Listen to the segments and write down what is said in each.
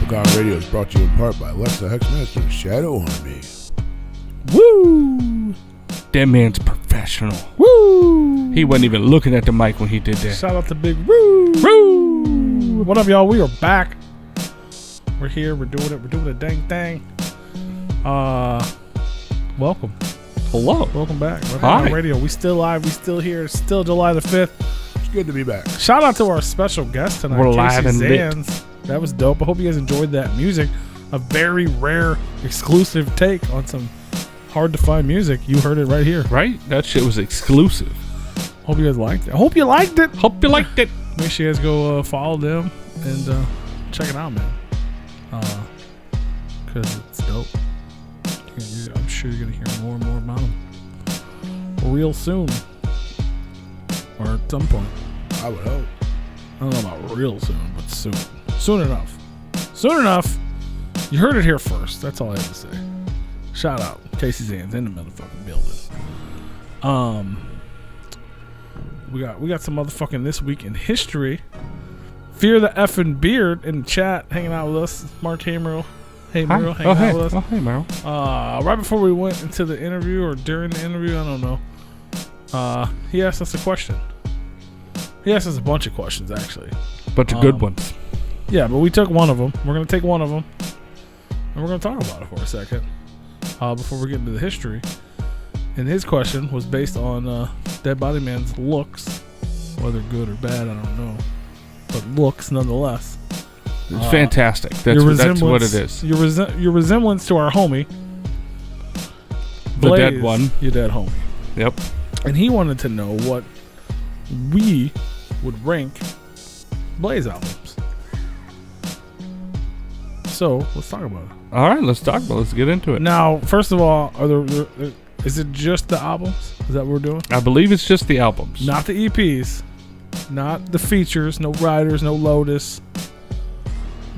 Replicon Radio is brought to you in part by Lex the Hexmaster Shadow Army. Woo! That man's professional. Woo! He wasn't even looking at the mic when he did that. Shout out to Big Woo! Woo! What up, y'all? We are back. We're here. We're doing it. We're doing a dang thing. Welcome. Hello. Welcome back. Hi. Radio. We still live. We still here. It's still July the 5th. It's good to be back. Shout out to our special guest tonight. We're live Casey and lit. Zanz. That was dope. I hope you guys enjoyed that music. A very rare, exclusive take on some hard to find music. You heard it right here. Right? That shit was exclusive. Hope you guys liked it. I hope you liked it. Hope you liked it. Make sure you guys go follow them and check it out, man. Because it's dope. I'm sure you're going to hear more and more about them real soon. Or at some point. I would hope. I don't know about real soon, but soon. Soon enough. Soon enough. You heard it here first. That's all I have to say. Shout out. Casey Zanz in the motherfucking building. We got some motherfucking This Week in History. Fear the effing Beard in the chat hanging out with us. Mark Hamerl. Hey, Merrill, hanging out with us. Oh, hey, Merrill. Right before we went into the interview or during the interview, I don't know. He asked us a question. He asked us a bunch of questions, actually. Bunch of good ones. Yeah, but we took one of them. We're going to take one of them. And we're going to talk about it for a second. Before we get into the history. And his question was based on Dead Body Man's looks. Whether good or bad, I don't know. But looks, nonetheless. It's fantastic. That's what it is. Your resemblance to our homie. The Blaze, dead one. Your dead homie. Yep. And he wanted to know what we would rank Blaze albums. So, let's talk about it. All right, let's talk about it. Let's get into it. Now, first of all, is it just the albums? Is that what we're doing? I believe it's just the albums. Not the EPs. Not the features. No Riders, no Lotus.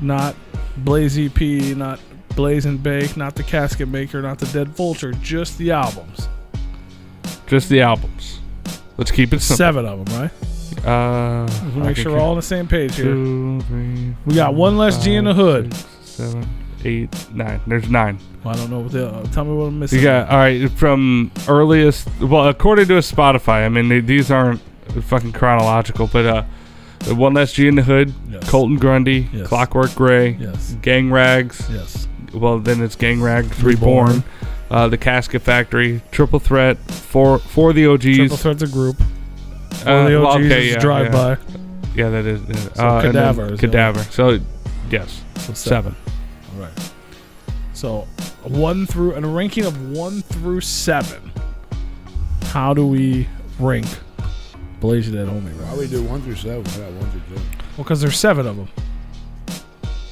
Not Blaze EP, not Blaze and Bake, not the Casket Maker, not the Dead Vulture. Just the albums. Just the albums. Let's keep it simple. 7 of them, right? We'll make sure we're all on the same page here. 2, 3, We got one less G in the hood. 6, 7, 8, 9. There's 9. Well, I don't know what tell me what I'm missing. You got, all right, from earliest, well, according to Spotify, I mean, these aren't fucking chronological, but one less G in the Hood, Yes. Colton Grundy, Yes. Clockwork Gray, Yes. Gang Rags. Yes. Well, then it's Gang Rags Reborn. The Casket Factory, Triple Threat, for the OGs. Triple Threat's a group. For the OGs is Drive By. Yeah, that is. So Cadaver. Cadaver. So, yes. So 7. All right. So, and a ranking of 1 through 7. How do we rank Blaze Your Dead Homie? Why we do 1 through 7? I got 1 through 10. Well, because there's 7 of them.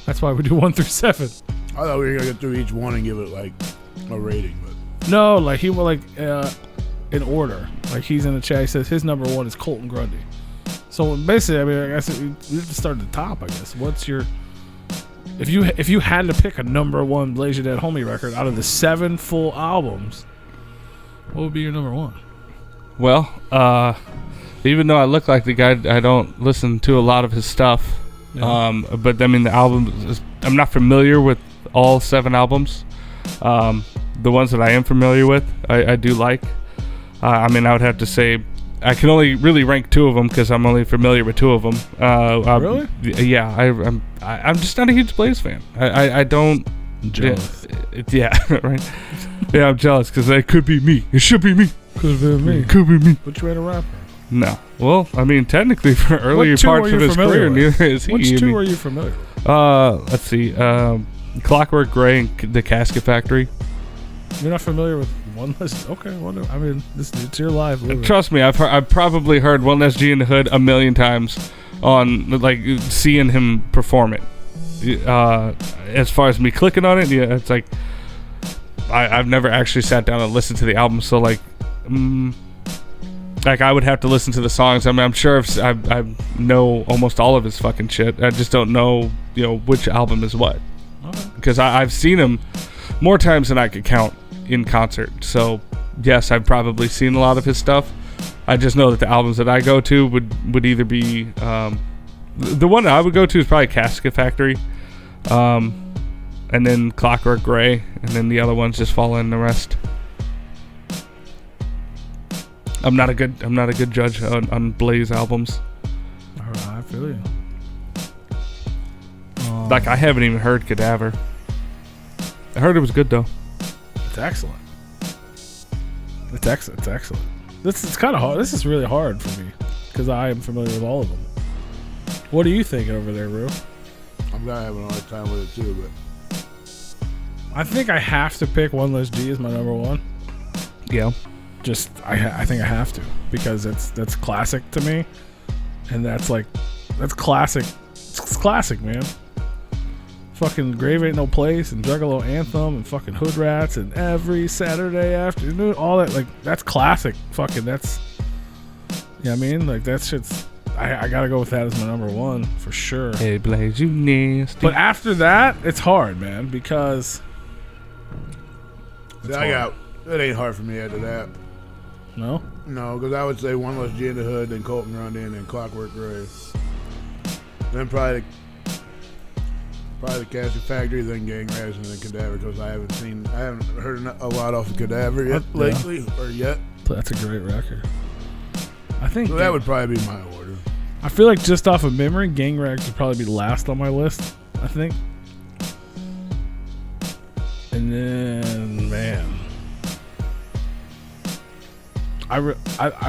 That's why we do 1 through 7. I thought we were going to get through each one and give it like a rating, but No, like he will in order. Like he's in the chat. He says his number 1 is Colton Grundy. So basically, I mean, I guess we have to start at the top. I guess. What's your if you had to pick a number 1 Blaze Your Dead Homie record out of the 7 full albums, what would be your number 1? Well, even though I look like the guy, I don't listen to a lot of his stuff. Yeah. But I mean, the albums, I'm not familiar with all 7 albums. The ones that I am familiar with, I do like. I mean, I would have to say I can only really rank 2 of them because I'm only familiar with 2 of them. Really? Yeah, I'm just not a huge Blaze fan. I don't. I'm jealous. Yeah, right. Yeah, I'm jealous because it could be me. It should be me. Could have been me. Could be me. But you ain't a rapper. No. Well, I mean, technically, for earlier parts of his career, neither is he. Which 2 are you familiar with? Let's see. Clockwork Gray and the Casket Factory. You're not familiar with One Less? Okay, whatever. I mean, it's your life. Trust me, I've probably heard One Less G in the Hood a million times on, like, seeing him perform it. As far as me clicking on it, yeah, it's like I've never actually sat down and listened to the album, so like I would have to listen to the songs. I mean, I'm sure I know almost all of his fucking shit. I just don't know, which album is what. Because I've seen him more times than I could count in concert. So yes, I've probably seen a lot of his stuff. I just know that the albums that I go to would either be the one that I would go to is probably Casket Factory. And then Clockwork Gray, and then the other ones just fall in the rest. I'm not a good judge on Blaze albums. All right, I feel you. Like, I haven't even heard Cadaver. I heard it was good though. It's excellent. It's excellent. This is kind of hard. This is really hard for me because I am familiar with all of them. What are you thinking over there, Rue? I'm gonna have a hard time with it too, but I think I have to pick One Less G as my number one. Yeah. Just I think I have to because that's classic to me, and that's classic. It's classic, man. Fucking Grave Ain't No Place and Juggalo Anthem and fucking Hood Rats and Every Saturday Afternoon, all that, like, that's classic. Fucking that's, I mean, like, that shit's, I gotta go with that as my number one for sure. Hey Blaze, you nasty. But after that, it's hard, man, because see, it ain't hard for me after that. No, because I would say One Less G in the Hood, then Colton Grundy, and then Clockwork Gray. Then probably the Cassie Factory, then Gang Rags, and then Cadaver, because I haven't heard a lot off of Cadaver yet lately, or yet. That's a great record. I think so that would probably be my order. I feel like just off of memory, Gang Rags would probably be last on my list, I think. And then, man, I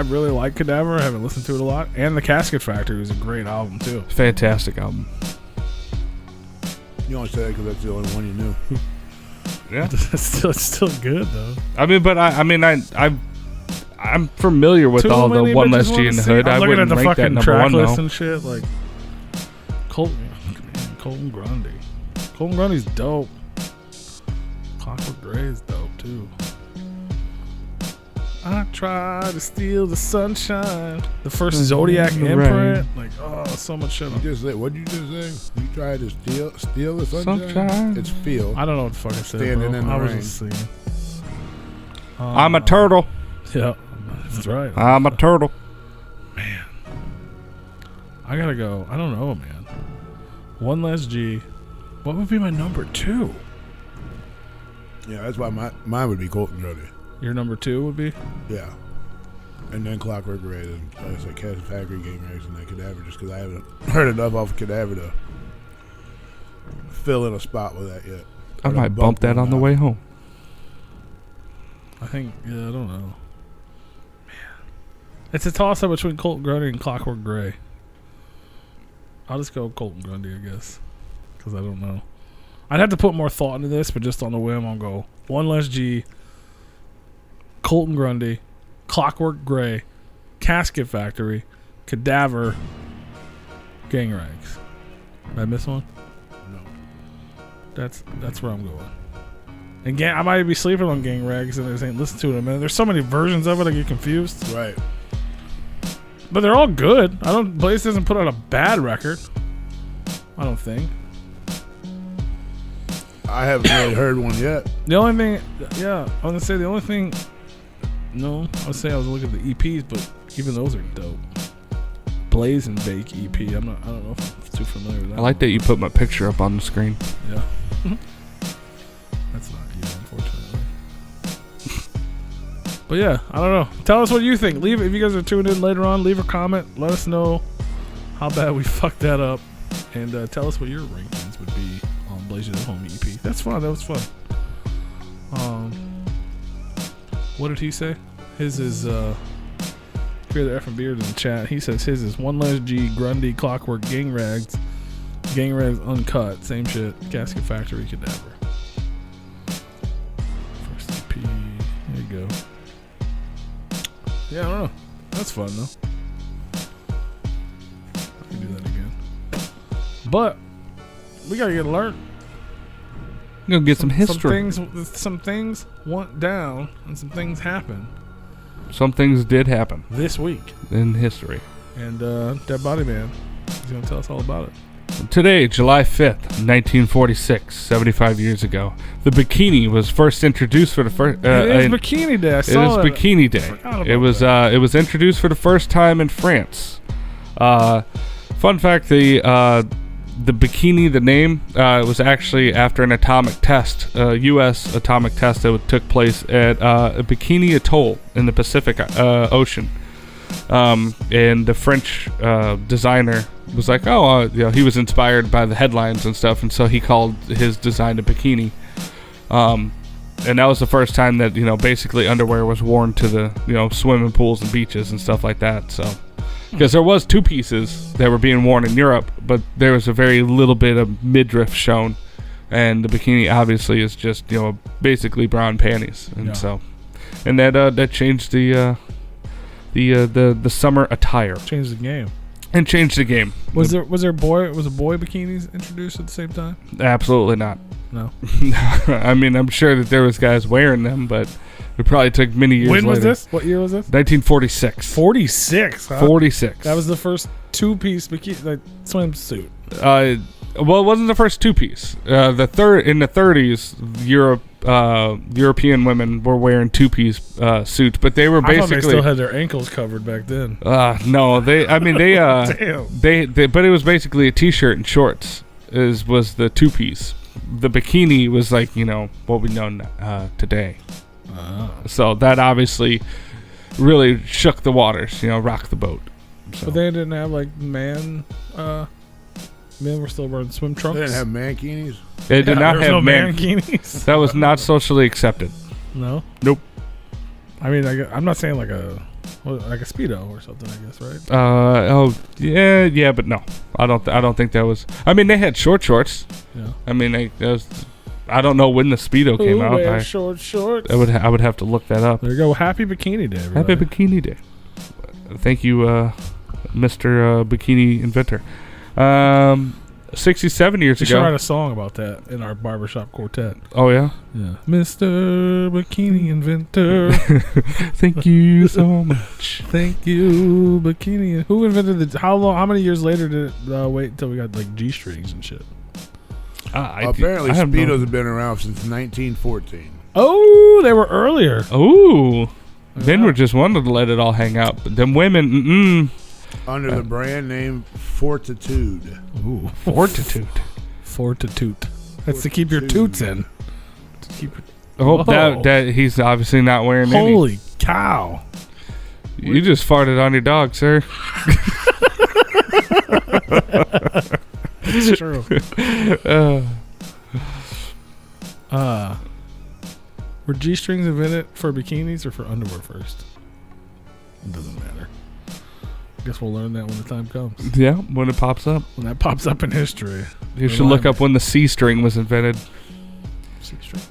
really like Cadaver. I haven't listened to it a lot. And the Casket Factory is a great album, too. Fantastic album. You only say that because that's the only one you knew. Yeah. It's still good, though. I mean, but I'm familiar with all the One Less G in the Hood. I'm I looking at wouldn't the rank that fucking number track one list though. and shit. Like, Colton Grundy. Colton Grundy's dope. Clockwork Gray is dope, too. I try to steal the sunshine. The first Zodiac imprint. Like, oh, so much shit. What'd you just say? You tried to steal the sunshine? It's feel. I don't know what the fuck I said, Standing bro. in the I was rain. just singing. I'm a turtle. Yeah, that's right. I'm a turtle. Man. I gotta go. I don't know, man. One Less G. What would be my number two? Yeah, that's why mine would be Colton Grundy. Your number two would be? Yeah. And then Clockwork Gray, and like I said, Cassie Factory, Gang Rags, and then Cadaver, just because I haven't heard enough off of Cadaver to fill in a spot with that yet. I might bump that on the way home. I think, I don't know. Man. It's a toss-up between Colton Grundy and Clockwork Gray. I'll just go Colton Grundy, I guess. Because I don't know. I'd have to put more thought into this, but just on the whim, I'll go One Less G, Colton Grundy, Clockwork Gray, Casket Factory, Cadaver, Gang Rags. Did I miss one? No. That's where I'm going. And I might be sleeping on Gang Rags and I just ain't listened to it in a minute. There's so many versions of it, I get confused. Right. But they're all good. Blaze doesn't put out a bad record. I don't think. I haven't really heard one yet. The only thing, I was gonna say the only thing. No, I would say I was looking at the EPs, but even those are dope. Blaze and Bake EP. I don't know if I'm too familiar with that. I like that you put my picture up on the screen. Yeah. That's not you, unfortunately. But yeah, I don't know. Tell us what you think. Leave if you guys are tuned in later on. Leave a comment. Let us know how bad we fucked that up, and tell us what your rankings would be on Blaze's Home EP. That's fun. That was fun. What did he say? His is Fear the Effing Beard in the chat. He says his is One Less G, Grundy, Clockwork, Gang Rags Uncut, same shit. Casket Factory, Cadaver. First EP. There you go. Yeah, I don't know. That's fun though. I can do that again. But we gotta get alert. Gonna get some history. Some things went down and some things happened Some things did happen this week. in history. And Dead Body Man is gonna tell us all about it. Today, July 5th, 1946, 75 years ago, the bikini was first introduced for the first. It is Bikini Day. I saw it is Bikini Day. It was introduced for the first time in France. Fun fact: the the bikini, the name, was actually after an atomic test, a U.S. atomic test that took place at Bikini Atoll in the Pacific Ocean. And the French designer was like, he was inspired by the headlines and stuff, and so he called his design a bikini. And that was the first time that, basically underwear was worn to the, swimming pools and beaches and stuff like that. So, because there was two pieces that were being worn in Europe, but there was a very little bit of midriff shown, and the bikini obviously is just, basically brown panties, and and that changed the summer attire. Changed the game. And changed the game. Was a boy bikinis introduced at the same time? Absolutely not. No. I mean, I'm sure that there was guys wearing them, but it probably took many years. When was later. this? What year was this? 1946. 46. Huh? 46. That was the first two-piece bikini swimsuit. Well, it wasn't the first two-piece. In the 30s, European women were wearing two-piece suits, but they were basically. I thought they still had their ankles covered back then. No, they. Damn. But it was basically a t-shirt and shorts. Was the two-piece. The bikini was like what we know today. So that obviously really shook the waters. Rocked the boat. So. But they didn't have like men were still wearing swim trunks. They didn't have mankinis. They did not have mankinis. That was not socially accepted. No. Nope. I mean, I'm not saying like a Speedo or something, I guess, right? Yeah, but no, I don't think that was. I mean, they had shorts. Yeah. I mean, I don't know when the Speedo came out. Short shorts. I would have to look that up. There you go. Happy Bikini Day, everybody. Happy Bikini Day. Thank you, Mr. Bikini Inventor. 67 years we ago. should write a song about that in our barbershop quartet. Oh, yeah? Yeah. Mr. Bikini Inventor. Thank you so much. Thank you, Bikini. Who invented how many years later did it wait until we got like G-strings and shit? Apparently, Speedos have been around since 1914. Oh, they were earlier. Oh. Men were just wanted to let it all hang out. But them women, under the brand name Fortitude. Ooh, Fortitude. That's to keep your toots in. I hope that he's obviously not wearing any. Holy cow. You just farted on your dog, sir. It's true. Were G-strings invented for bikinis or for underwear first? It doesn't matter. I guess we'll learn that when the time comes. Yeah, when it pops up. When that pops up in history. You should look up when the C-string was invented. C-string?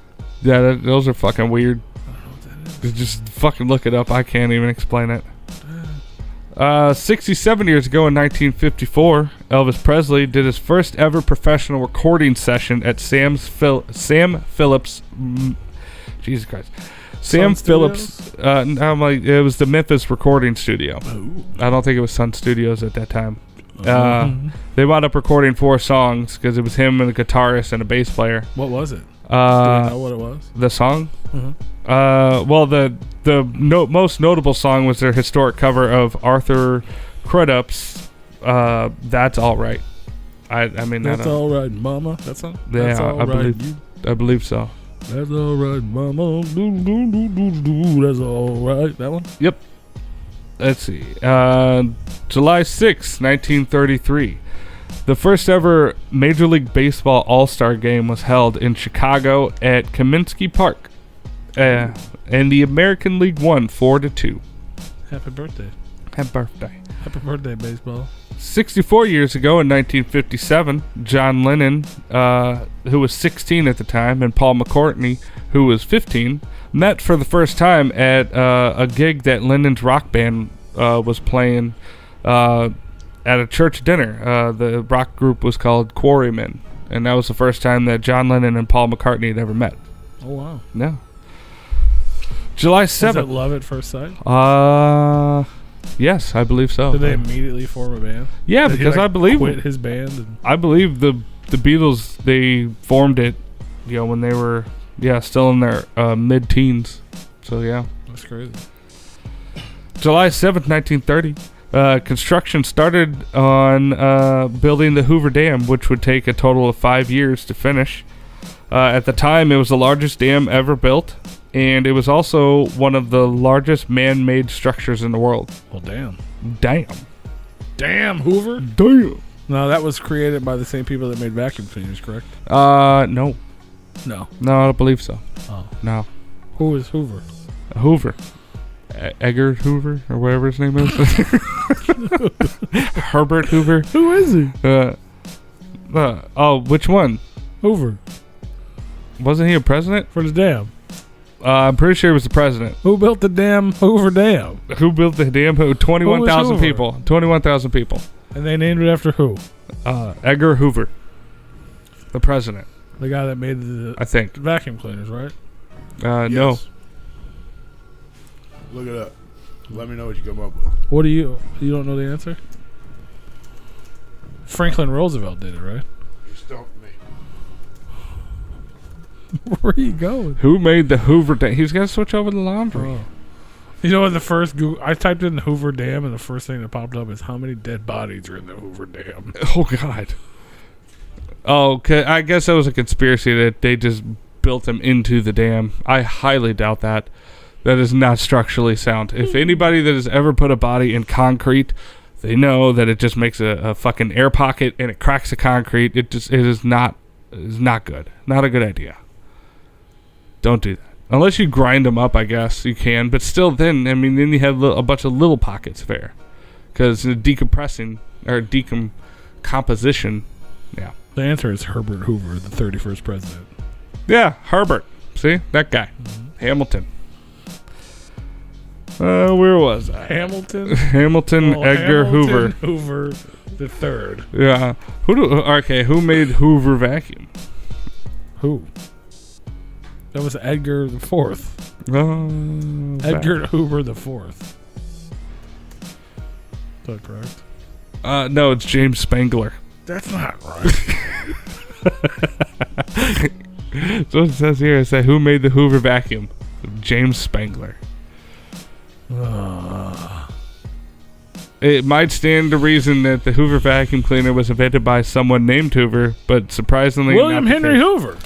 Yeah, those are fucking weird. I don't know what that is. Just fucking look it up. I can't even explain it. 67 years ago in 1954, Elvis Presley did his first ever professional recording session at Sam Phillips. Jesus Christ. Sam Phillips. It was the Memphis recording studio. Ooh. I don't think it was Sun Studios at that time. They wound up recording 4 songs because it was him and a guitarist and a bass player. What was it? Do we know what it was? The song? Mm-hmm. Well, the most notable song was their historic cover of Arthur Crudup's "That's All Right." I mean, that's all right, Mama. That song? Yeah, that's all I believe so. That's all right, Mama. That's all right. That one? Yep. Let's see. July 6, 1933. The first ever Major League Baseball All-Star game was held in Chicago at Kaminsky Park. And the American League won 4-2. Happy birthday. Happy birthday. Happy birthday, baseball. 64 years ago in 1957, John Lennon, who was 16 at the time, and Paul McCartney, who was 15, met for the first time at a gig that Lennon's rock band was playing at a church dinner. The rock group was called Quarrymen, and that was the first time that John Lennon and Paul McCartney had ever met. Oh, wow. Yeah. July 7th. Was it love at first sight? Yes, I believe so. Did they immediately form a band? Yeah, Did because he, I believe quit his band. And I believe the Beatles, they formed it, when they were still in their mid-teens. So yeah, that's crazy. July 7th, 1930, Construction started on building the Hoover Dam, which would take a total of 5 years to finish. At the time, it was the largest dam ever built, and it was also one of the largest man-made structures in the world. Well, damn. Damn, Hoover? Damn. No, that was created by the same people that made vacuum cleaners, correct? No. No. No, I don't believe so. Oh. No. Who is Hoover? Hoover. Edgar Hoover, or whatever his name is. Herbert Hoover. Who is he? Which one? Hoover. Wasn't he a president? For the dam. I'm pretty sure he was the president. Who built the damn Hoover Dam? Who built the dam? 21,000 Hoover? people. 21,000 people. And they named it after who? Edgar Hoover. The president. The guy that made the I think. vacuum cleaners, right? Yes. No. Look it up. Let me know what you come up with. What do you don't know the answer? Franklin Roosevelt did it, right? You stumped me. Where are you going? Who made the Hoover Dam? He's got to switch over the laundry. Oh. You know what the first Google... I typed in the Hoover Dam, and the first thing that popped up is how many dead bodies are in the Hoover Dam. Oh, God. Oh, okay. I guess that was a conspiracy that they just built him into the dam. I highly doubt that. That is not structurally sound. If anybody that has ever put a body in concrete, they know that it just makes a fucking air pocket and it cracks the concrete. It is not good. Not a good idea. Don't do that. Unless you grind them up, I guess you can. But still, then you have a bunch of little pockets of air. Because decompressing, or decomposition, yeah. The answer is Herbert Hoover, the 31st president. Yeah, Herbert. See? That guy. Mm-hmm. Hamilton. Where was I? Hamilton? Edgar Hoover. Hoover the third. Yeah. Who made Hoover vacuum? Who? That was Edgar the Fourth. Edgar Hoover the Fourth. Is that correct? No, it's James Spangler. That's not right. So it says here. It says, who made the Hoover vacuum? James Spangler. It might stand to reason that the Hoover vacuum cleaner was invented by someone named Hoover, but surprisingly, William Henry Hoover.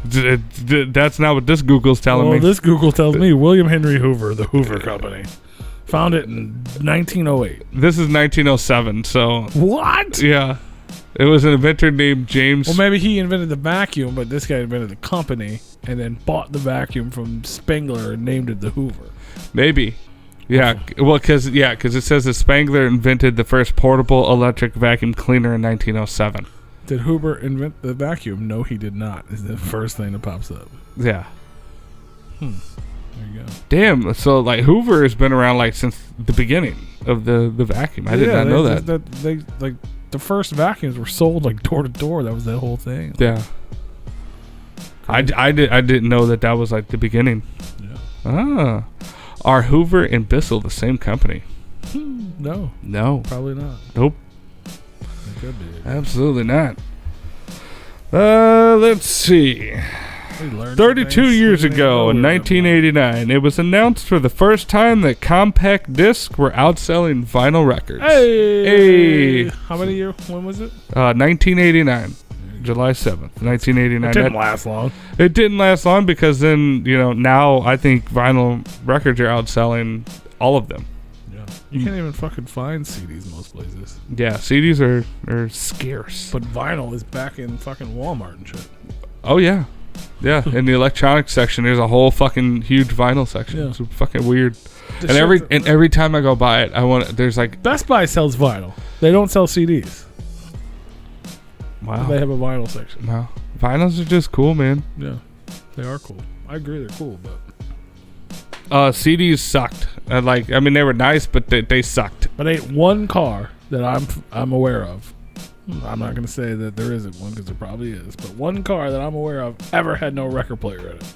That's not what this Google's telling me. This Google tells me William Henry Hoover, the Hoover Company, found it in 1908. This is 1907. So what? Yeah, it was an inventor named James. Well, maybe he invented the vacuum, but this guy invented the company and then bought the vacuum from Spangler and named it the Hoover. Maybe. Yeah, well, because it says that Spangler invented the first portable electric vacuum cleaner in 1907. Did Hoover invent the vacuum? No, he did not. Is the first thing that pops up. Yeah. There you go. Damn. So Hoover has been around since the beginning of the vacuum. I did not know that. The first vacuums were sold door to door. That was the whole thing. Yeah. I didn't know that was the beginning. Yeah. Are Hoover and Bissell the same company? No. No. Probably not. Nope. It could be. Absolutely not. Let's see. 32 years ago, in 1989, it was announced for the first time that compact discs were outselling vinyl records. Hey! How many years? When was it? 1989. July 7th, 1989. It didn't last long. It didn't last long because then, now I think vinyl records are outselling all of them. Yeah. You can't even fucking find CDs most places. Yeah, CDs are scarce. But vinyl is back in fucking Walmart and shit. Oh, yeah. Yeah, in the electronics section, there's a whole fucking huge vinyl section. Yeah. It's fucking weird. And every time I go buy it, there's Best Buy sells vinyl. They don't sell CDs. Wow. They have a vinyl section. Wow. Vinyls are just cool, man. Yeah. They are cool. I agree they're cool, but CDs sucked. They were nice, but they sucked. But ain't one car that I'm aware of. I'm not going to say that there isn't one because there probably is, but one car that I'm aware of ever had no record player in it.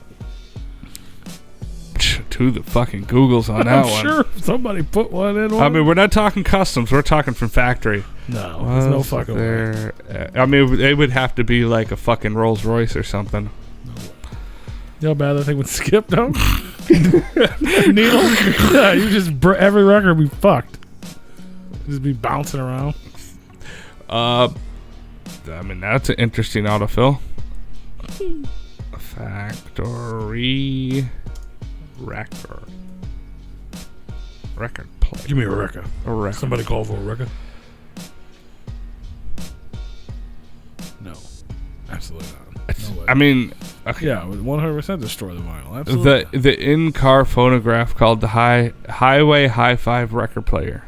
To the fucking Googles on that one. I'm sure somebody put one in one. We're not talking customs. We're talking from factory. No, there's no fucking way. It would have to be a fucking Rolls Royce or something. No way. You know how bad that thing would skip, though? Needle? Yeah, every record would be fucked. Just be bouncing around. I mean, that's an interesting autofill. Factory record player. Give me a record. A record. Somebody call for a record. No, absolutely not. No way. I mean, okay. Yeah, would 100% destroy the vinyl. Absolutely. The in-car phonograph called the Highway Hi-Fi record player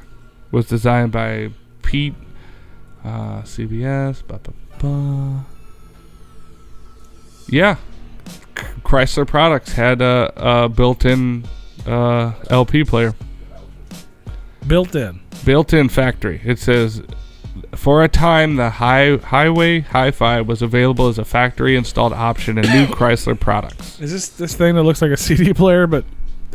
was designed by Pete CBS. Yeah, Chrysler Products had a built-in LP player. Built-in factory. It says, for a time, the Highway Hi-Fi was available as a factory-installed option in new Chrysler products. Is this thing that looks like a CD player but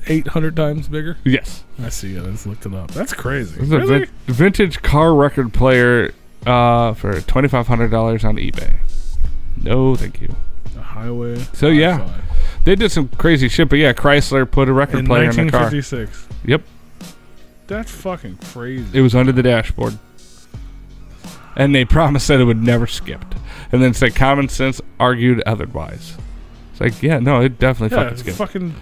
800 times bigger? Yes. I see it. I just looked it up. That's crazy. It's Really? a vintage car record player for $2,500 on eBay. No, thank you. A Highway. So, yeah. Hi-Fi. They did some crazy shit, but yeah, Chrysler put a record In player in the car. 1956. Yep. That's fucking crazy. It was under the dashboard. And they promised that it would never skip. And then said common sense argued otherwise. It's like, yeah, no, it definitely fucking it's skipped. fucking.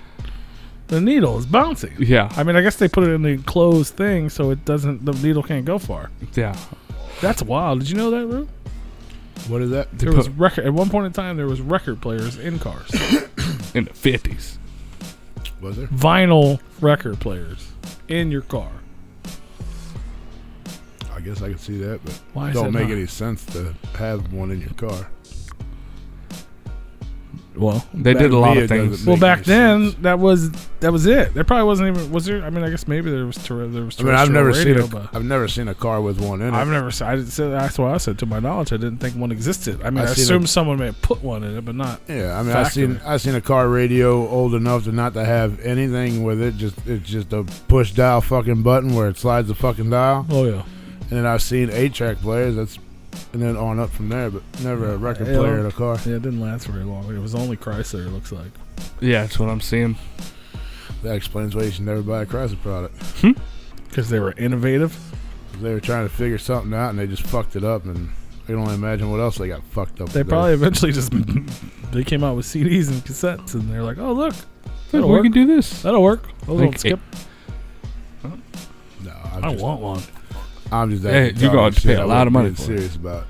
The needle is bouncing. Yeah. I mean, I guess they put it in the enclosed thing so it doesn't. The needle can't go far. Yeah. That's wild. Did you know that, Rue? What is that? There was record at one point in time. There was record players in cars. In the 50s. Was there? Vinyl record players in your car. I guess I can see that, but Why is don't that make not? any sense to have one in your car. Well, They Back did a lot then, of things. doesn't well, make back any then sense. that was it. There probably wasn't even was there. I mean, I guess maybe there was. I mean, terrestrial I've never seen a car with one in it. I've never seen. That's why I said, to my knowledge, I didn't think one existed. I mean, I I've seen assumed someone may have put one in it, but not. Yeah, I mean, Factory. I've seen a car radio old enough to not to have anything with it. It's just a push dial fucking button where it slides the fucking dial. Oh yeah. And then I've seen 8-track players. And then on up from there, but never a record Yeah. player in a car. Yeah, it didn't last very long. It was only Chrysler. It looks like. Yeah, that's what I'm seeing. That explains why you should never buy a Chrysler product. Because they were innovative. They were trying to figure something out and they just fucked it up, and I can only imagine what else they got fucked up. They with. probably eventually just they came out with CDs and cassettes, and they're like, "Oh look, that'll we work. can do this. That'll work. Those Like won't skip. No, I don't want one." I'm just. Hey, you're going to pay a lot of money for it. Serious about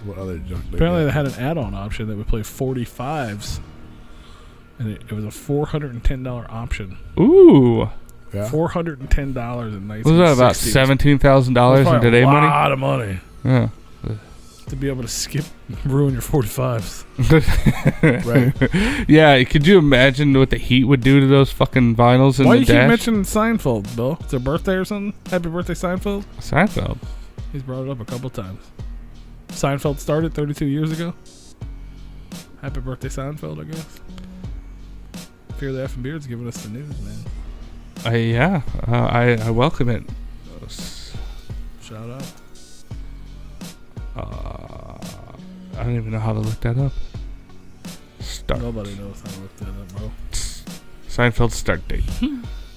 what other junk. Apparently, got. they had an add-on option that would play 45s, and it was a $410 option. Ooh. Yeah. $410 in 1960s. Was that about $17,000 in today a money? lot of money Yeah. to be able to skip, ruin your 45s. Right. Yeah, could you imagine what the heat would do to those fucking vinyls in Why the you keep dash? mentioning Seinfeld, Bill? It's their birthday or something? Happy birthday, Seinfeld. Seinfeld. He's brought it up a couple times. Seinfeld started 32 years ago. Happy birthday, Seinfeld, I guess. Fear the Effing Beard's giving us the news, man. Yeah, I welcome it. Shout out. I don't even know how to look that up. Start. Nobody knows how to look that up, bro. Seinfeld start date.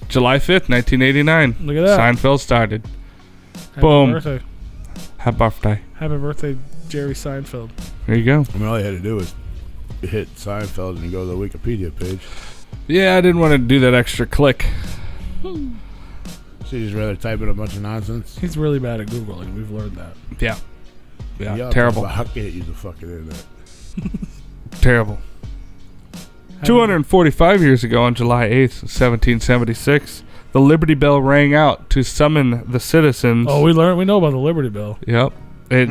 July 5th, 1989. Look at that. Seinfeld started. Happy Boom. birthday. Happy birthday. Happy birthday, Jerry Seinfeld. There you go. I mean, all you had to do was hit Seinfeld and go to the Wikipedia page. Yeah, I didn't want to do that extra click. So you just rather type in a bunch of nonsense. He's really bad at Googling. We've learned that. Yeah. Yeah, Y'all terrible. talk about, I can't use the fucking internet. Terrible. 245 years ago on July 8th, 1776, the Liberty Bell rang out to summon the citizens. Oh, we know about the Liberty Bell. Yep. It,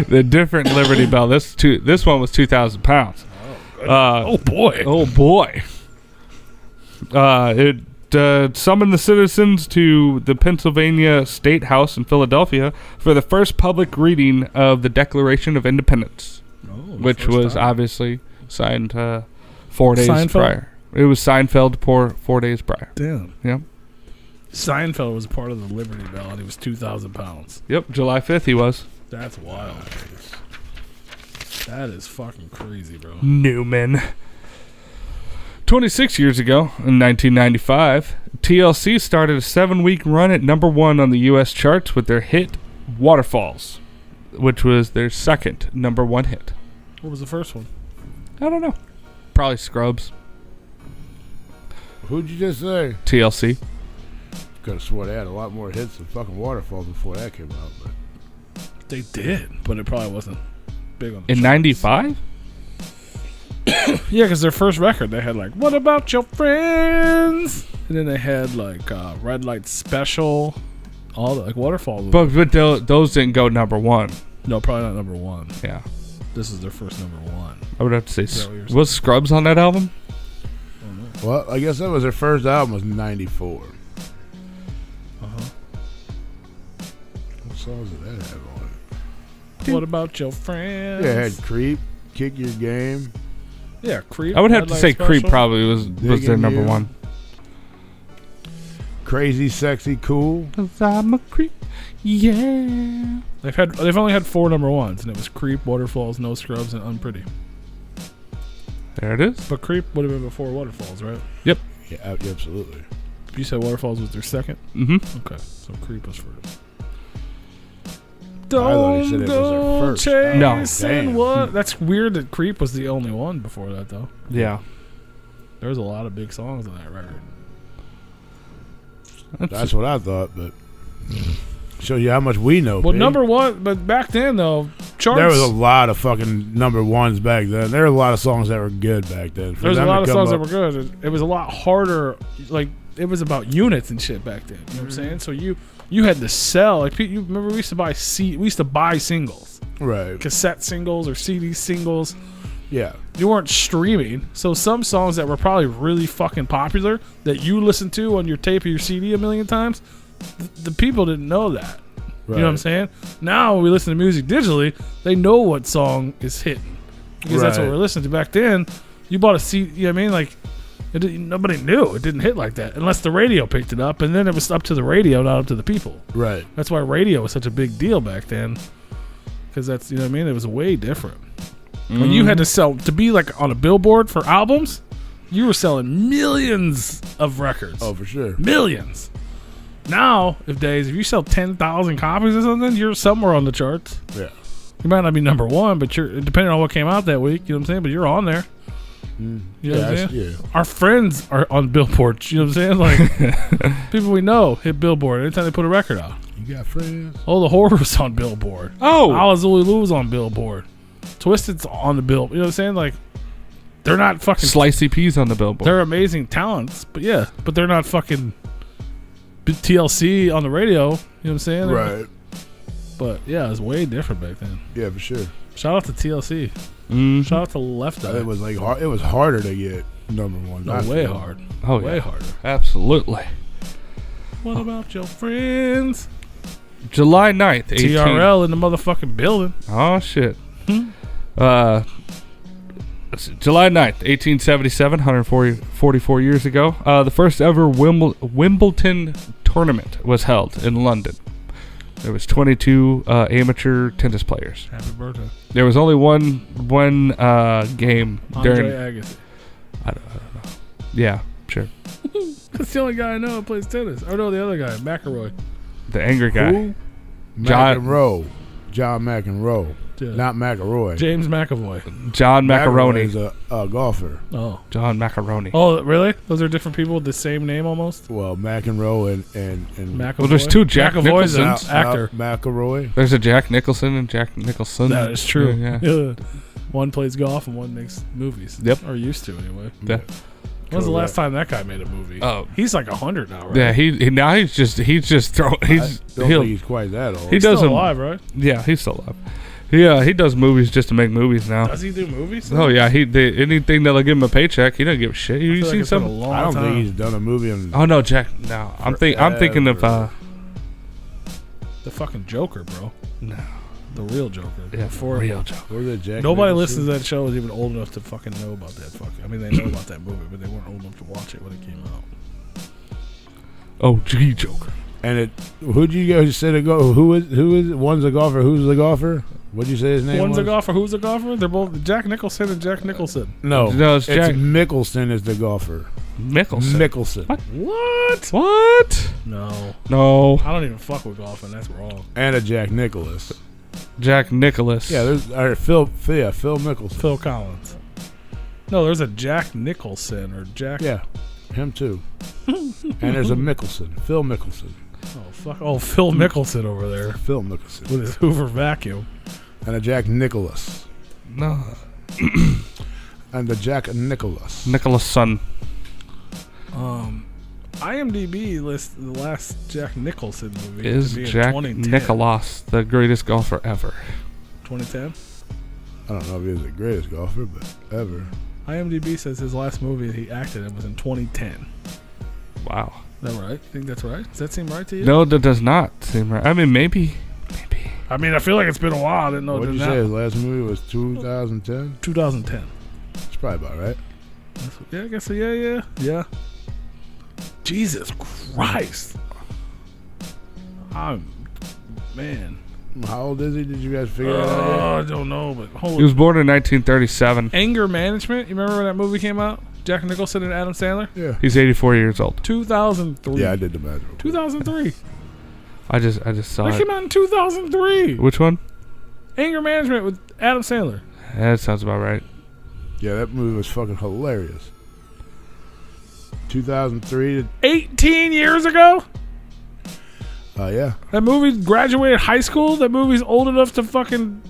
the different Liberty Bell. This one was 2,000 pounds. Oh boy. Oh boy. It summoned the citizens to the Pennsylvania State House in Philadelphia for the first public reading of the Declaration of Independence, which was obviously signed 4 days Seinfeld? prior. It was Seinfeld 4 days prior. Damn. Yep. Seinfeld was part of the Liberty Bell, and he was 2,000 pounds. Yep. July 5th he was. That's wild. That is fucking crazy, bro. Newman. 26 years ago, in 1995, TLC started a 7-week run at number 1 on the U.S. charts with their hit Waterfalls, which was their second number 1 hit. What was the first one? I don't know. Probably Scrubs. Who'd you just say? TLC. Could have swore they had a lot more hits than fucking Waterfalls before that came out. But They did, but it probably wasn't big on the In charts. 95? Yeah, because their first record, they had like, What About Your Friends? And then they had like Red Light Special, all the, like Waterfalls. But those didn't go number 1. No, probably not number 1. Yeah. This is their first number 1. I would have to say, Is that what you're saying? was Scrubs on that album? well, I guess that was their first album was '94. What songs did that have on it? What About Your Friends? Yeah, it had Creep, Kick Your Game. Yeah, Creep. I would have Red to Light say Creep Special. probably was their Digging number You. 1. Crazy, Sexy, Cool. 'Cause I'm a creep. Yeah. They've only had 4 number 1s, and it was Creep, Waterfalls, No Scrubs, and Unpretty. There it is. But Creep would have been before Waterfalls, right? Yeah, absolutely. You said Waterfalls was their second? Mm-hmm. Okay, so Creep was first. thought he said it was their first. No. chasing Damn. what? That's weird that Creep was the only one before that, though. Yeah. There was a lot of big songs on that record. That's what I thought, but show you how much we know. Well, Pig. number 1, but back then, though, charts. There was a lot of fucking number 1s back then. There were a lot of songs that were good back then. For There was a them lot to of come songs that up- were good. It was a lot harder. Like, it was about units and shit back then. You know what I'm saying? So you had to sell. Like, you remember we used to buy singles, right. cassette singles or CD singles. Yeah. You weren't streaming, so some songs that were probably really fucking popular that you listened to on your tape or your CD a million times, the people didn't know that. Right. You know what I'm saying? Now when we listen to music digitally, they know what song is hitting because that's what Right. we're listening to. Back then, you bought a CD. You know what I mean? Like, nobody knew it didn't hit like that unless the radio picked it up, and then it was up to the radio, not up to the people. Right. That's why radio was such a big deal back then, because that's, you know what I mean. It was way different. When you had to sell to be like on a billboard for albums, you were selling millions of records. Oh, for sure. Millions. Now, if you sell 10,000 copies or something, you're somewhere on the charts. Yeah. You might not be number 1, but you're depending on what came out that week. You know what I'm saying? But you're on there. You know what I'm saying? Yeah. Our friends are on billboards. You know what I'm saying? Like people we know hit billboard anytime they put a record out. You got friends. Oh, the Horror's on billboard. Oh. Alazuli Lou's on billboard. Twisted's on the bill. You know what I'm saying? Like, they're not fucking. Slicey Peas on the billboard. They're amazing talents, but they're not fucking TLC on the radio. You know what I'm saying? Right. But yeah, it was way different back then. Yeah, for sure. Shout out to TLC. Mhm. Shout out to Left Eye. It was like hard. It was harder to get number 1. No, I way feel. hard. Oh, Way yeah. harder. Absolutely. What about your friends? July 9th, 18... TRL in the motherfucking building. Oh, shit. July 9th, 1877, 144 years ago, the first ever Wimbledon tournament was held in London. There was 22 amateur tennis players. Happy birthday. There was only one game Andre during... Agassi. I don't know. Yeah, sure. That's the only guy I know who plays tennis. I know the other guy, McElroy. The angry guy. Who? John- McEnroe. John McEnroe. Yeah. Not McElroy. James McAvoy. John Macaroni. is a golfer. Oh. John Macaroni. Oh, really? Those are different people with the same name almost? Well, McEnroe and McAvoy. Well, there's two Jack McAvoy's an Nicholsons. actor. McElroy. There's a Jack Nicholson and Jack Nicholson. That is true. Yeah. Yeah. One plays golf and one makes movies. Yep. Or used to, anyway. Yeah. When was the last time that guy made a movie? Oh. He's like 100 now, right? Yeah, he now he's just throwing. I don't think he's quite that old. He He's does still them- alive, right? Yeah, he's still alive. Yeah, he does movies just to make movies now. Does he do movies? Oh yeah, anything that'll give him a paycheck, he doesn't give a shit. I You feel like seen it's been a some? long I don't time. think he's done a movie in. Oh no, Jack. No, I'm thinking of Forever. The fucking Joker, bro. no. The real Joker. Yeah, Before real Joker. What was it, Jack Nobody Nicholson? listens to that show is even old enough to fucking know about that fucking. I mean, they know about that movie, but they weren't old enough to watch it when it came out. Oh, gee, Joker. And it. Who'd you go? Said it go? Who is it? One's a golfer. Who's the golfer? What'd you say his name One's was? a golfer. Who's a golfer? They're both Jack Nicholson and Jack Nicholson. No, No, it's Jack- Mickelson is the golfer. Mickelson. What? No. I don't even fuck with golfing. That's wrong. And a Jack Nicklaus. Jack Nicklaus. Yeah, there's Phil Mickelson. Phil Collins. No, there's a Jack Nicholson or Jack. Yeah, him too. And there's a Mickelson, Phil Mickelson. Oh fuck! Oh, Phil Mickelson over there Phil Mickelson with his Hoover vacuum. and a Jack Nicklaus. No. And the Jack Nicklaus. Nicholson. IMDb lists the last Jack Nicholson movie Is to be Jack in 2010. Nicklaus the greatest golfer ever? 2010. I don't know if he was the greatest golfer, but ever. IMDb says his last movie that he acted in was in 2010. Wow. Is that right? You think that's right? Does that seem right to you? No, that does not seem right. I mean, maybe. I mean, I feel like it's been a while. I didn't know. What did you say? His last movie was 2010? 2010. It's probably about right. Yeah, I guess so. Yeah. Jesus Christ. Man. How old is he? Did you guys figure that Oh, out I don't know, but He holy. was born in 1937. Anger Management. You remember when that movie came out? Jack Nicholson and Adam Sandler. yet? Yeah. He's 84 years old. 2003. Yeah, I did the math. 2003. I just saw That it. came out in 2003. Which one? Anger Management with Adam Sandler. That sounds about right. Yeah, that movie was fucking hilarious. 2003. 18 years ago. Yeah. That movie graduated high school. That movie's old enough to fucking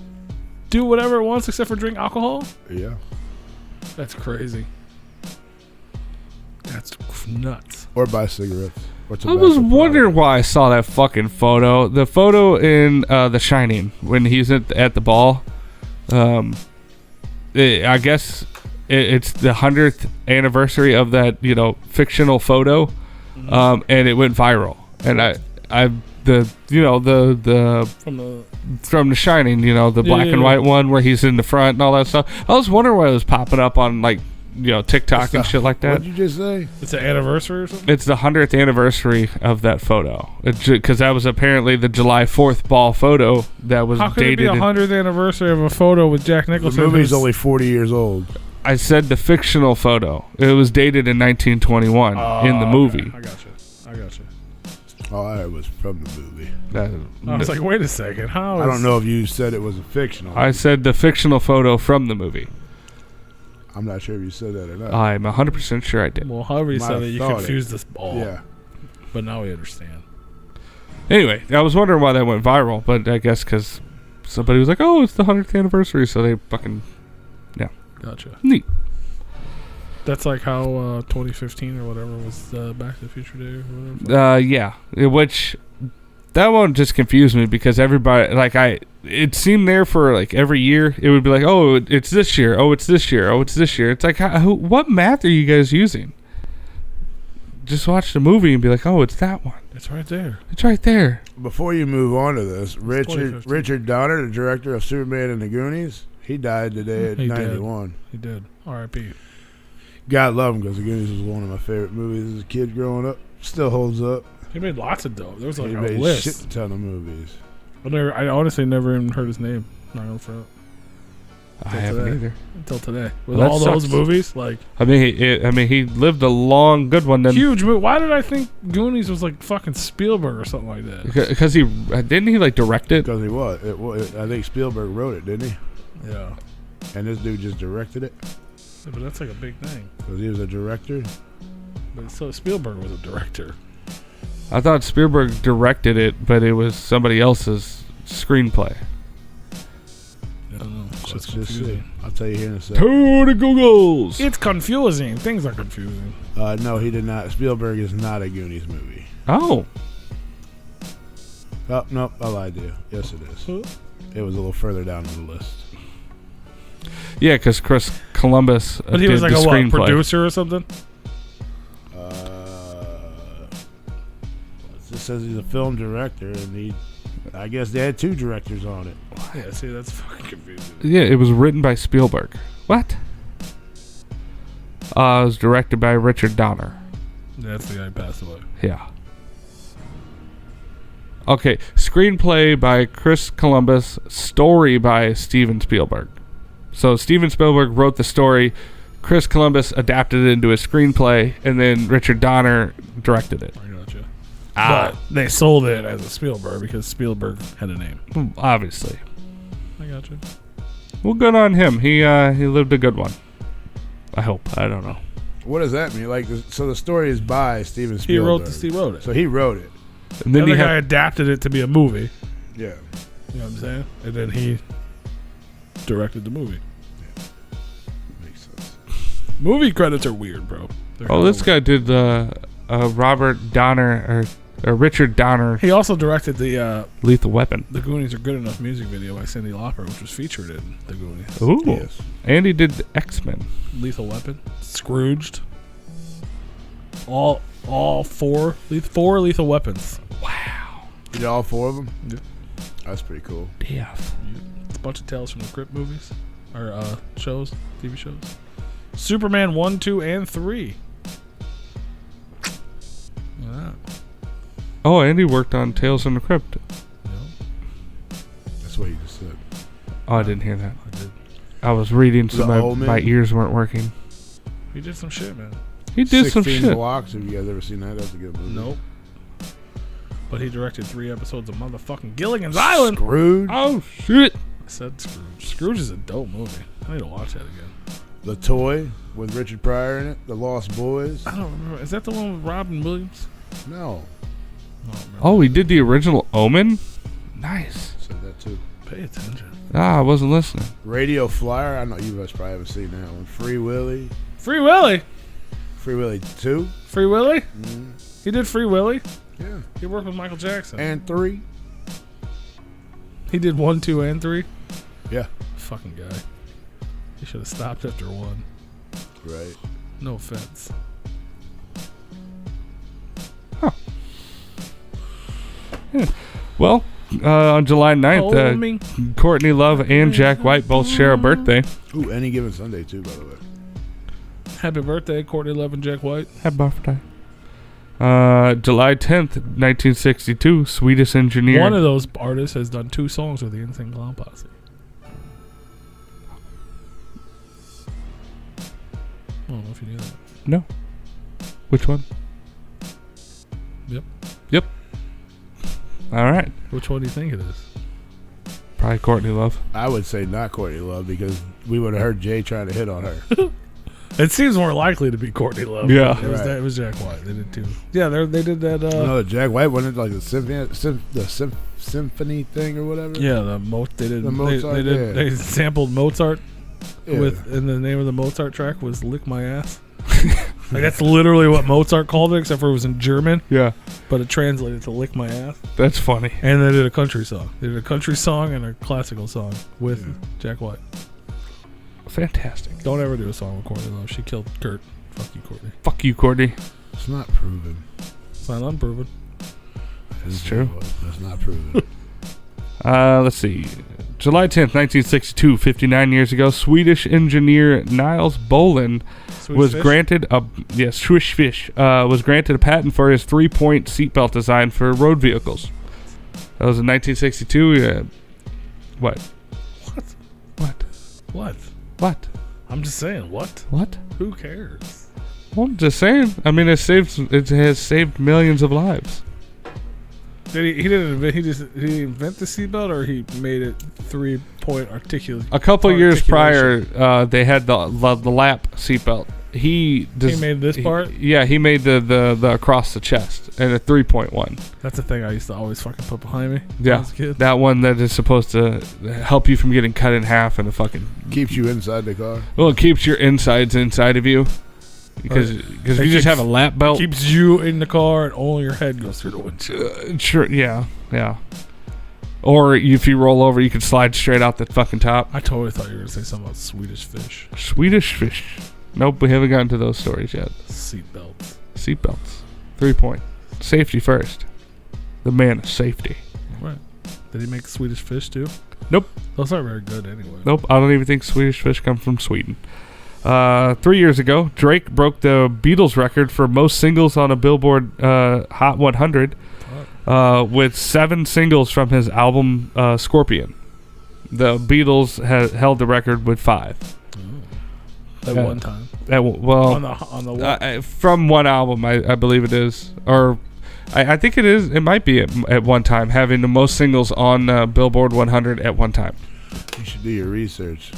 do whatever it wants except for drink alcohol. Yeah. That's crazy. That's nuts. Or buy cigarettes. Or I was wondering why I saw that fucking photo. The photo in The Shining when he's at the ball. I guess it's the 100th anniversary of that, fictional photo, and it went viral. And from The Shining, the black and white one where he's in the front and all that stuff. I was wondering why it was popping up on TikTok and shit like that. What did you just say? It's an anniversary or something? It's the 100th anniversary of that photo. Because that was apparently the July 4th ball photo that was How could dated. it be a 100th anniversary of a photo with Jack The Nicholson? movie's only 40 years old. I said the fictional photo. It was dated in 1921 in the movie. Okay. I got you. All I heard was from the movie. I was like, wait a second. I don't know if you said it was a fictional. I said the fictional photo from the movie. I'm not sure if you said that or not. I'm 100% sure I did. Well, however you Might said have it, you thought confused us all. Yeah. But now we understand. Anyway, I was wondering why that went viral, but I guess because somebody was like, oh, it's the 100th anniversary, so they fucking, Gotcha. neat. That's like how 2015 or whatever was Back to the Future Day or whatever. Yeah, which that one just confused me because everybody, it seemed there for every year. It would be like, oh, it's this year. Oh, it's this year. Oh, it's this year. It's like, what math are you guys using? Just watch the movie and be like, oh, it's that one. It's right there. It's right there. Before you move on to this, Richard 2015. Donner, the director of Superman and the Goonies, he died today at 91. He did. R.I.P. God love him because the Goonies was one of my favorite movies as a kid growing up. Still holds up. He made lots of dope. There was like He a made list. shit ton of movies. I honestly never even heard his name. Not gonna front. I haven't today. either. Until today. With Well, that all those sucks. movies, he lived a long, good one. Then huge movie. Why did I think Goonies was like fucking Spielberg or something like that? because he didn't he direct it. Because he was. I think Spielberg wrote it, didn't he? Yeah. And this dude just directed it Yeah, but that's like a big thing. because he was a director. But so Spielberg was a director. I thought Spielberg directed it, but it was somebody else's screenplay. I don't know. It's Let's just just see. confusing. I'll tell you here in a second. To the Googles. It's confusing. Things are confusing. No, he did not. Spielberg is not a Goonies movie. Oh, Oh, nope, I lied to you. Yes, it is. It was a little further down on the list. yeah, because Chris Columbus But he did was like the a screenplay. producer or something? It says he's a film director, and I guess they had two directors on it. Yeah, see, that's fucking confusing. Yeah, it was written by Spielberg. What? It was directed by Richard Donner. That's the guy who passed away. Yeah. Okay, screenplay by Chris Columbus, story by Steven Spielberg. So Steven Spielberg wrote the story. Chris Columbus adapted it into a screenplay, and then Richard Donner directed it. I gotcha. Ah, But they sold it as a Spielberg because Spielberg had a name. obviously. I gotcha. Well, good on him. He lived a good one. I hope. I don't know. What does that mean? Like, so the story is by Steven He Spielberg. wrote it. So he wrote it. And The then other he guy had adapted it to be a movie. Yeah. You know what I'm saying? And then he directed the movie. Makes sense. Movie credits are weird, bro. They're oh, this kinda guy did Robert Donner or Richard Donner weird. He also directed the Lethal Weapon. The Goonies Are Good Enough music video by Cyndi Lauper, which was featured in The Goonies. Ooh. Yes. And he did X-Men. Lethal Weapon, Scrooged. All four Lethal Weapons. Wow. You did all 4 of them? Yeah. That's pretty cool. Death. It's a bunch of Tales from the Crypt movies or shows, TV shows. Superman 1, 2, and 3. Look at that. Oh, and he worked on Tales from the Crypt. That's what you just said. Oh, I didn't hear that. I did. I was reading, so The Omen? my ears weren't working. He did some shit, man. He did some 16 shit. Blocks. Have you guys ever seen that? That's a good movie. Nope. But he directed 3 episodes of motherfucking Gilligan's Island. Scrooge. Oh, shit. I said Scrooge. Scrooge is a dope movie. I need to watch that again. The Toy with Richard Pryor in it. The Lost Boys. I don't remember. Is that the one with Robin Williams? No. I don't remember. Oh, he did the original Omen? Nice. Said that too. Pay attention. Ah, I wasn't listening. Radio Flyer. I know you guys probably haven't seen that one. Free Willy. Free Willy. Free Willy 2. Free Willy? Mm. He did Free Willy? Yeah. He worked with Michael Jackson. And 3. He did 1, 2, and 3? Yeah. Fucking guy. He should have stopped after 1. Right. No offense. Well, on July 9th, me. Courtney Love and Jack White both share a birthday. Ooh, Any Given Sunday too, by the way. Happy birthday, Courtney Love and Jack White. Happy birthday. July 10th, 1962, Swedish engineer. One of those artists has done 2 songs with the Insane Clown Posse. I don't know if you knew that. No. Which one? Yep. Yep. All right. Which one do you think it is? Probably Courtney Love. I would say not Courtney Love because we would have heard Jay trying to hit on her. It seems more likely to be Courtney Love. Yeah. It was Jack White. They did 2. Yeah, they did that. No, Jack White wasn't it like the symphony thing or whatever. Yeah, they did. The Mozart, yeah. They sampled Mozart Yeah. and the name of the Mozart track was "Lick My Ass." Like that's literally what Mozart called it, except for it was in German, Yeah. but it translated to "Lick My Ass." That's funny. And they did a country song. They did a country song and a classical song with Jack White. Fantastic. Don't ever do a song with Courtney Love. She killed Kurt. Fuck you, Courtney. Fuck you, Courtney. It's not proven. It's not unproven. It's true. It's not proven. Let's see. July 10th, 1962, 59 years ago, Swedish engineer Niels Bolin was granted a Swish Fish was granted a patent for his 3-point seatbelt design for road vehicles. That was in 1962. What? What? What? What? What? I'm just saying. What? What? Who cares? Well, I'm just saying. I mean, it has saved millions of lives. Did he didn't invent the seatbelt, or he made it 3-point articulate? A couple years articulation? prior, they had the lap seatbelt. He made this part? Yeah, he made the across the chest and a 3.1. That's the thing I used to always fucking put behind me. When I Yeah, was a kid. that one that is supposed to help you from getting cut in half and a fucking Keeps you inside the car. well, it keeps your insides inside of you because It if you just have a lap belt. keeps you in the car, and only your head goes through the windshield. Sure, yeah. Or if you roll over, you can slide straight out the fucking top. I totally thought you were gonna say something about Swedish Fish Swedish Fish. Nope, we haven't gotten to those stories yet. seatbelts. Seatbelts. 3-point. Safety first. The man of safety. Right? Did he make Swedish Fish too? Nope. Those aren't very good anyway. Nope. I don't even think Swedish Fish come from Sweden. 3 years ago, Drake broke the Beatles record for most singles on a Billboard Hot 100 with 7 singles from his album Scorpion. The Beatles held the record with 5. At one time. Well, on the what? from one album, I believe it is, or I think it is. It might be at one time having the most singles on Billboard 100 at one time. You should do your research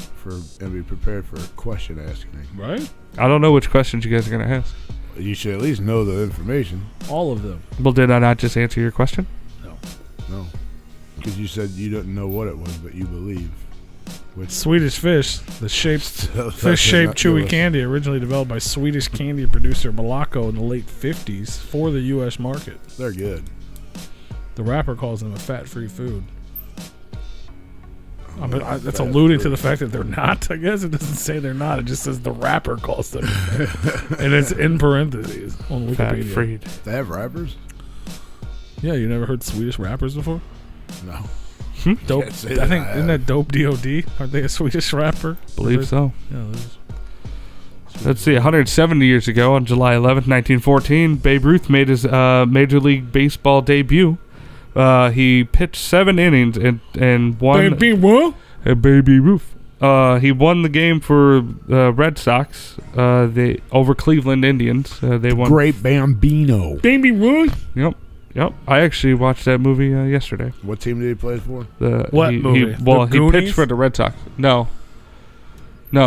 and be prepared for a question asking. Right? I don't know which questions you guys are gonna ask. You should at least know the information. All of them. Well, did I not just answer your question? No, because you said you didn't know what it was, but you believe. Swedish Fish, the fish-shaped chewy yours. candy, originally developed by Swedish candy producer Malaco in the late 50s for the U.S. market. They're good. The rapper calls them a fat-free food. That's Fat alluding free. to the fact that they're not. I guess it doesn't say they're not. It just says the rapper calls them, and it's in parentheses on Fat Wikipedia. freed. They have rappers? Yeah, you never heard Swedish rappers before? No. Dope. Can't say I that think I have. isn't that Dope D.O.D.? Aren't they a Swedish rapper? Believe so. Yeah. Let's see. 170 years ago, on July 11th, 1914, Babe Ruth made his Major League Baseball debut. He pitched 7 innings and won. Baby what? Baby Ruth. He won the game for Red Sox. They over Cleveland Indians. They won. Great Bambino. Baby what? Yep. I actually watched that movie yesterday. What team did he play for? What movie? The He Goonies? pitched for the Red Sox. No,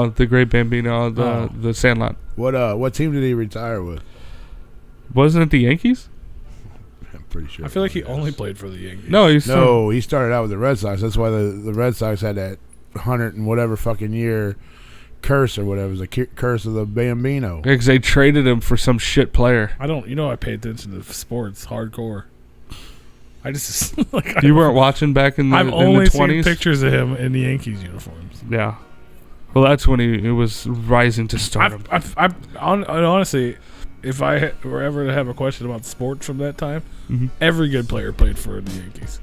the Great Bambino, the Sandlot. What team did he retire with? Wasn't it the Yankees? I'm pretty sure. I feel like he only played for the Yankees. No, No, he started out with the Red Sox. That's why the Red Sox had that 100 and whatever fucking year curse or whatever. It was a curse of the Bambino. because they traded him for some shit player. I don't. I pay attention to sports hardcore. I just You weren't watching back in the I've in only the seen 20s. pictures of him in the Yankees uniforms. Yeah. Well, that's when he was rising to stardom. Honestly, if I were ever to have a question about sports from that time, Mhm. every good player played for the Yankees.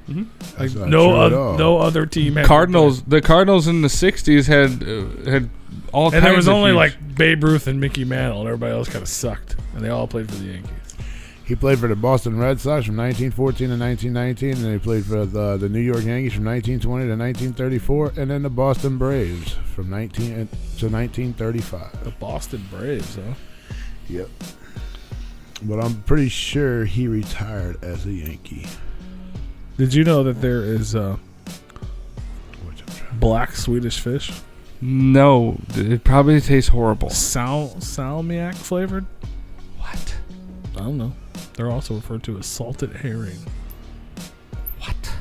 That's Like not no true at all. no other team had Cardinals. The Cardinals in the '60s had all kinds. and there was of only huge- like Babe Ruth and Mickey Mantle, and everybody else kind of sucked, and they all played for the Yankees. He played for the Boston Red Sox from 1914 to 1919, and then he played for the New York Yankees from 1920 to 1934, and then the Boston Braves from 1935. The Boston Braves, huh? Yep. But I'm pretty sure he retired as a Yankee. Did you know that there is Which I'm trying- black Swedish fish, No, it probably tastes horrible. salmiak flavored? What? I don't know. They're also referred to as salted herring. What?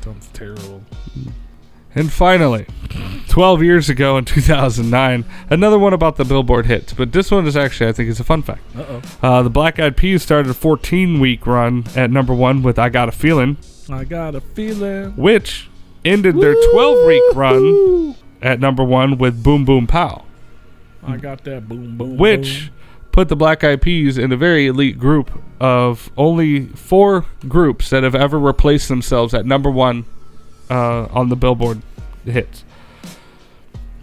Sounds terrible. And finally, 12 years ago in 2009, another one about the Billboard hits, but this one is actually, I think, is a fun fact. Uh-oh. The Black Eyed Peas started a 14-week run at number 1 with "I Got a Feeling," I got a feeling. which ended their 12-week run at number 1 with "Boom Boom Pow," I got that boom boom. which put the Black Eyed Peas in a very elite group of only 4 groups that have ever replaced themselves at number 1 on the Billboard hits.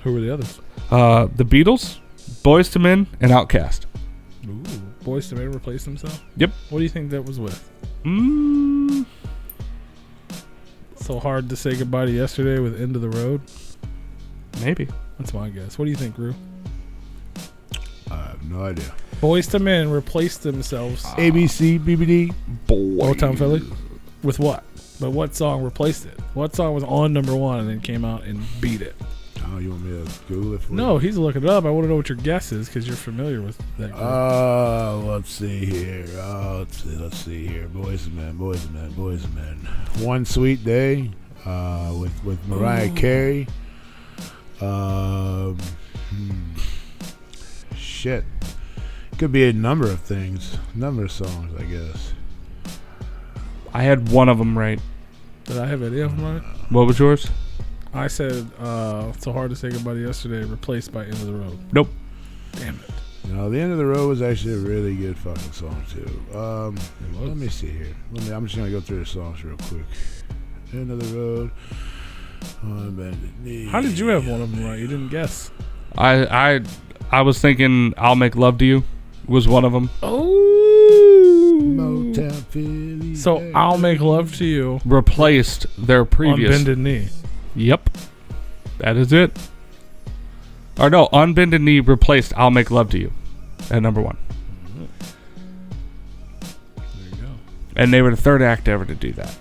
Who were the others? The Beatles, Boyz II Men, and Outkast. Ooh, Boyz II Men replaced himself. Yep. What do you think that was with? So hard to say goodbye to yesterday with "End of the Road." Maybe. That's my guess. What do you think, Rue? I have no idea. Boyz II Men replaced themselves. ABC, BBD, Old Town Philly. With what? But what song replaced it? What song was on number 1 and then came out and beat it? Oh, you want me to Google it for you? No, he's looking it up. I want to know what your guess is because you're familiar with that. Group. Let's see here. Let's see here. Boys and Men. One Sweet Day, with Mariah Carey. Shit. Could be a number of things. Number of songs, I guess. I had one of them right. Did I have any of them right? What was yours? I said, "So Hard to Say Goodbye to Yesterday," replaced by "End of the Road." Nope. Damn it. No, The End of the Road was actually a really good fucking song too. Let me see here. I'm just gonna go through the songs real quick. End of the Road. On Bended Knee. How did you have one of them right? You didn't guess. I was thinking "I'll Make Love to You" was one of them. Motown Philly. So "I'll Make Love to You" Replaced their on previous. Bended Knee. Yep. That is it. Or no, On Bended Knee replaced I'll Make Love to You at number 1. There you go. And they were the third act ever to do that.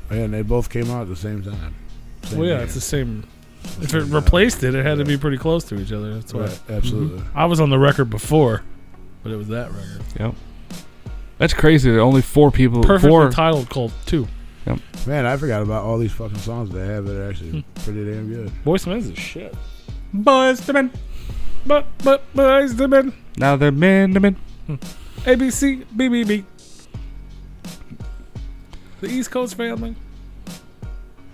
And they both came out at the same time. Same Well, yeah, year. it's the same. If it replaced it, it had to be pretty close to each other. That's why. Right, absolutely. I was on the record before, but it was that record. Yep. That's crazy that only 4 people... Perfectly titled called 2. Man, I forgot about all these fucking songs they have that are actually pretty damn good. Boys to Men's is shit. Boys to Men. But Boys to Men. Now they're men to men. ABC, BBB. The East Coast family.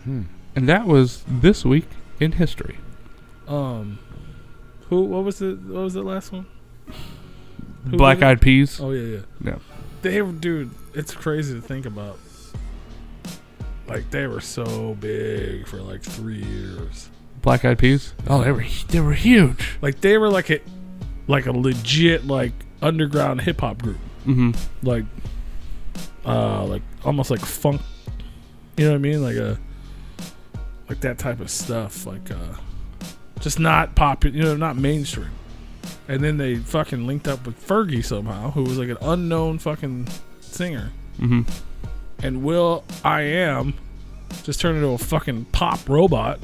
And that was this week in history. What was it last one? Who Black did it? Eyed Peas. Oh yeah. Yeah. Dude, it's crazy to think about. Like they were so big for like 3 years. Black Eyed Peas. Oh, they were huge. Like they were like a legit like underground hip hop group. Mm-hmm. Like almost like funk. You know what I mean? Like that type of stuff. Like just not popular. You know, not mainstream. And then they fucking linked up with Fergie somehow, who was like an unknown fucking singer. Mm-hmm. And Will I Am just turned into a fucking pop robot.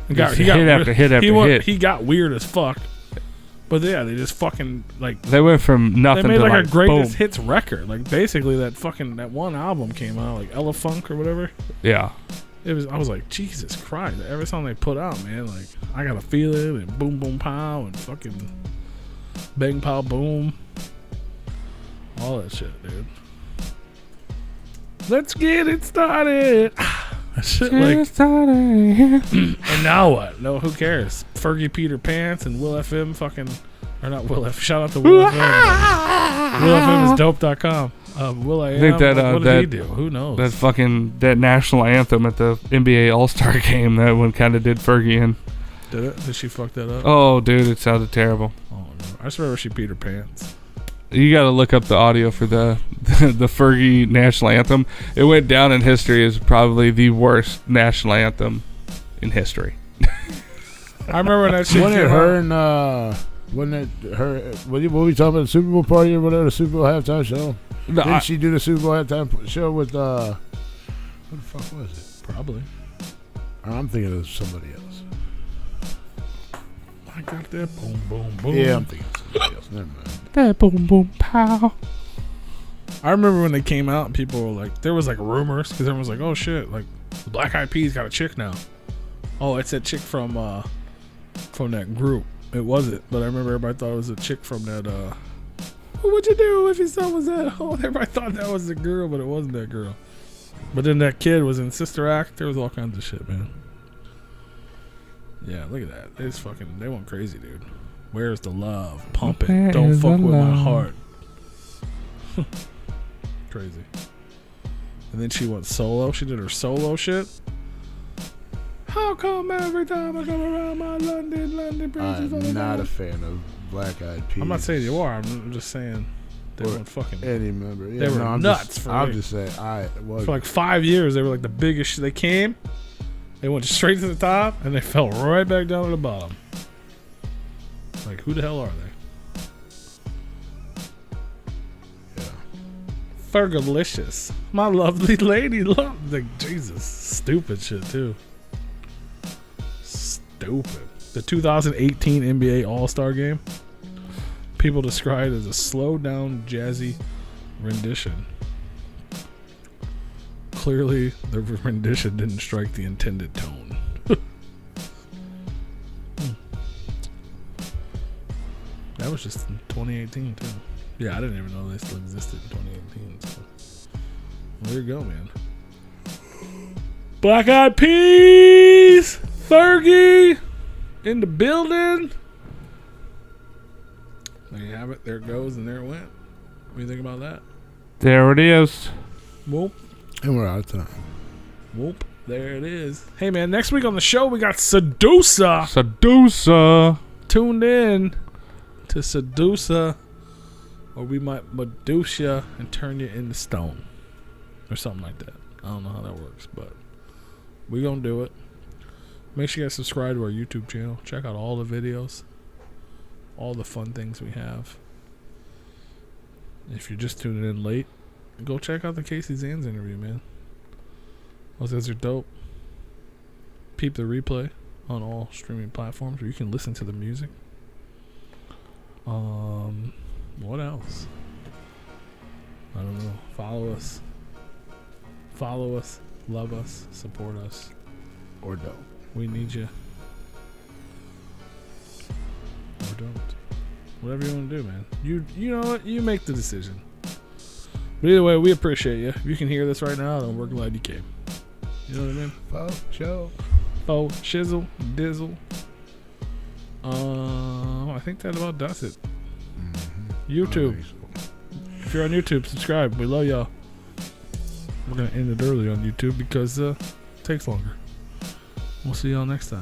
And Hit after hit after hit. He got weird as fuck. But yeah, they just fucking like They went from nothing they made to like like a greatest boom. hits record. Like basically that one album came out, like Ella Funk or whatever. Yeah. I was like, Jesus Christ! Every song they put out, man, like I Gotta Feel It and Boom Boom Pow and fucking Bang Pow Boom, all that shit, dude. Let's get it started. Shit, like, and now what? No, who cares? Fergie Peter Pants and Will FM fucking, or not Will F. Shout out to Will FM. Will FM is dope.com. Will I Am? think that, what did he do? Who knows? That national anthem at the NBA All-Star game, that one kind of did Fergie in. Did it? Did she fuck that up? Oh, dude, it sounded terrible. Oh no! I just remember she Peter Pants. You got to look up the audio for the Fergie national anthem. It went down in history as probably the worst national anthem in history. I remember when that shit Wasn't came it her out. and wasn't it her? What were we talking about? The Super Bowl party or whatever? The Super Bowl halftime show. No, Didn't she do the Super Bowl halftime show with what the fuck was it? Probably. I'm thinking of somebody else. I got that boom boom boom. Yeah, I'm thinking of somebody else. Never mind. that boom boom pow. I remember when they came out and people were like, there was like rumors because everyone was like, oh shit, like the Black Eyed Peas got a chick now. Oh, it's that chick from that group. It wasn't, but I remember everybody thought it was a chick from that. What would you do if your son was at home? Everybody thought that was the girl, but it wasn't that girl. But then that kid was in Sister Act. There was all kinds of shit, man. Yeah, look at that. They went crazy, dude. Where's the love? Pump it. Where Don't is fuck the with my love? heart. Crazy. And then she went solo. She did her solo shit. How come every time I come around my London bridges? I'm not a fan of Black Eyed Peas. I'm not saying you are. I'm just saying they Or went fucking. any member. Yeah, They were I'm nuts for I'm me. just saying, was For like 5 years, they were like the biggest. They came, they went straight to the top, and they fell right back down to the bottom. Like, who the hell are they? Yeah. Fergalicious. My lovely lady. Like, Jesus. Stupid shit, too. Stupid. The 2018 NBA All-Star Game. People described it as a slowed-down, jazzy rendition. Clearly, the rendition didn't strike the intended tone. That was just in 2018, too. Yeah, I didn't even know they still existed in 2018. So. There you go, man. Black Eyed Peas! Fergie! In the building! There you have it. There it goes, and there it went. What do you think about that? There it is. Whoop. And we're out of time. Whoop. There it is. Hey, man, next week on the show, we got Sedusa. Sedusa. Tuned in to Sedusa, or we might Medusa you and turn you into stone. Or something like that. I don't know how that works, but we gonna do it. Make sure you guys subscribe to our YouTube channel. Check out all the videos, all the fun things we have. If you're just tuning in late, go check out the Casey Zans interview, man. Those guys are dope. Peep the replay on all streaming platforms where you can listen to the music. What else? I don't know. Follow us. Love us. Support us. Or don't. We need you. Or don't. Whatever you want to do, man. You know what? You make the decision. But either way, we appreciate you. If you can hear this right now, then we're glad you came. You know what I mean? Faux show. Oh, shizzle, dizzle. I think that about does it. Mm-hmm. YouTube. If you're on YouTube, subscribe. We love y'all. We're gonna end it early on YouTube because it takes longer. We'll see y'all next time.